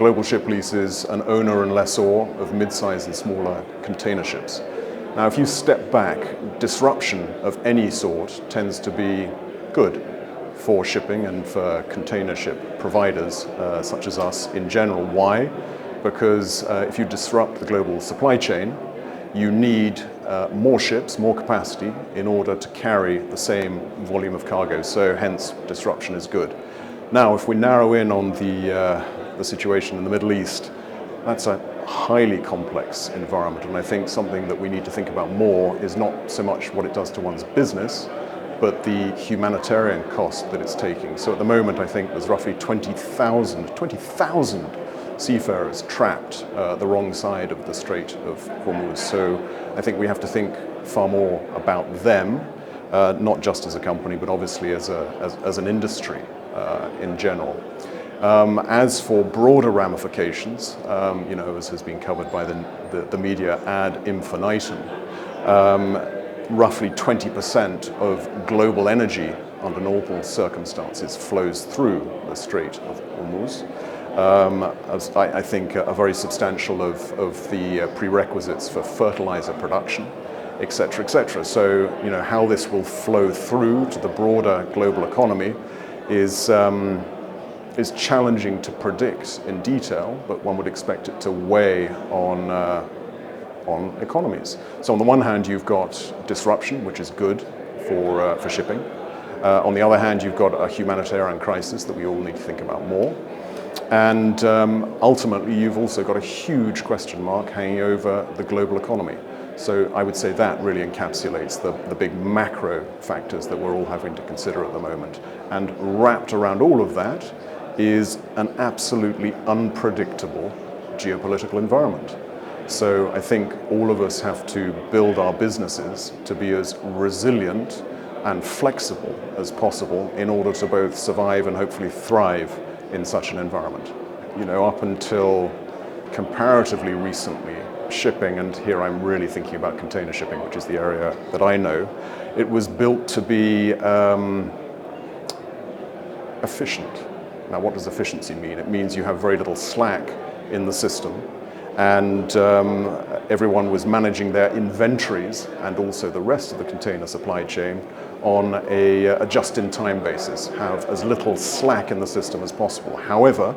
Global Ship Lease is an owner and lessor of mid-size and smaller container ships. Now, if you step back, disruption of any sort tends to be good for shipping and for container ship providers such as us in general. Why? Because if you disrupt the global supply chain, you need more ships, more capacity in order to carry the same volume of cargo. So hence, disruption is good. Now, if we narrow in on the situation in the Middle East, that's a highly complex environment, and I think something that we need to think about more is not so much what it does to one's business, but the humanitarian cost that it's taking. So at the moment, I think there's roughly 20,000 seafarers trapped the wrong side of the Strait of Hormuz. So I think we have to think far more about them, not just as a company, but obviously as an industry in general. As for broader ramifications, as has been covered by the media ad infinitum, roughly 20% of global energy under normal circumstances flows through the Strait of Hormuz. I think a very substantial of the prerequisites for fertilizer production, et cetera, et cetera. So, how this will flow through to the broader global economy is challenging to predict in detail, but one would expect it to weigh on economies. So on the one hand, you've got disruption, which is good for shipping. On the other hand, you've got a humanitarian crisis that we all need to think about more. And ultimately, you've also got a huge question mark hanging over the global economy. So I would say that really encapsulates the big macro factors that we're all having to consider at the moment. And wrapped around all of that is an absolutely unpredictable geopolitical environment. So I think all of us have to build our businesses to be as resilient and flexible as possible in order to both survive and hopefully thrive in such an environment. Up until comparatively recently, shipping, and here I'm really thinking about container shipping, which is the area that I know, it was built to be efficient. Now, what does efficiency mean? It means you have very little slack in the system, and everyone was managing their inventories and also the rest of the container supply chain on a just-in-time basis, have as little slack in the system as possible. However,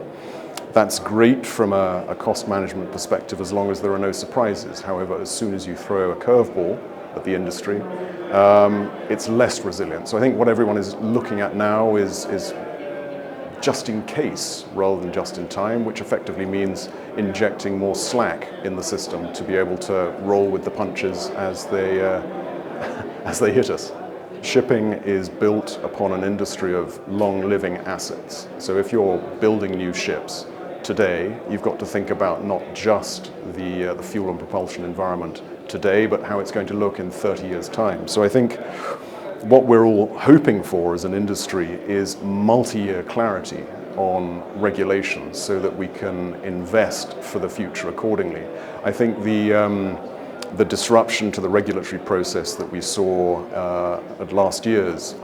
that's great from a cost management perspective as long as there are no surprises. However, as soon as you throw a curveball at the industry, it's less resilient. So I think what everyone is looking at now is just in case rather than just in time, which effectively means injecting more slack in the system to be able to roll with the punches as they hit us. Shipping is built upon an industry of long-living assets. So if you're building new ships today, you've got to think about not just the fuel and propulsion environment today, but how it's going to look in 30 years' time. So I think what we're all hoping for as an industry is multi-year clarity on regulations so that we can invest for the future accordingly. I think the disruption to the regulatory process that we saw at last year's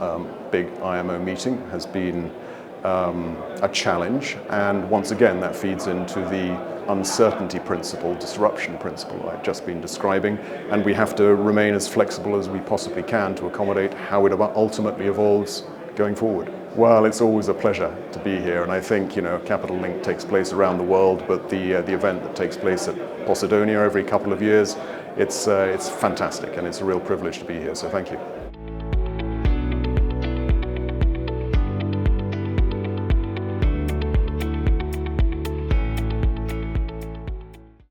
big IMO meeting has been a challenge, and once again that feeds into the uncertainty principle, disruption principle I've just been describing, and we have to remain as flexible as we possibly can to accommodate how it ultimately evolves going forward. Well, it's always a pleasure to be here, and I think Capital Link takes place around the world, but the event that takes place at Posidonia every couple of years, it's fantastic, and it's a real privilege to be here, so thank you.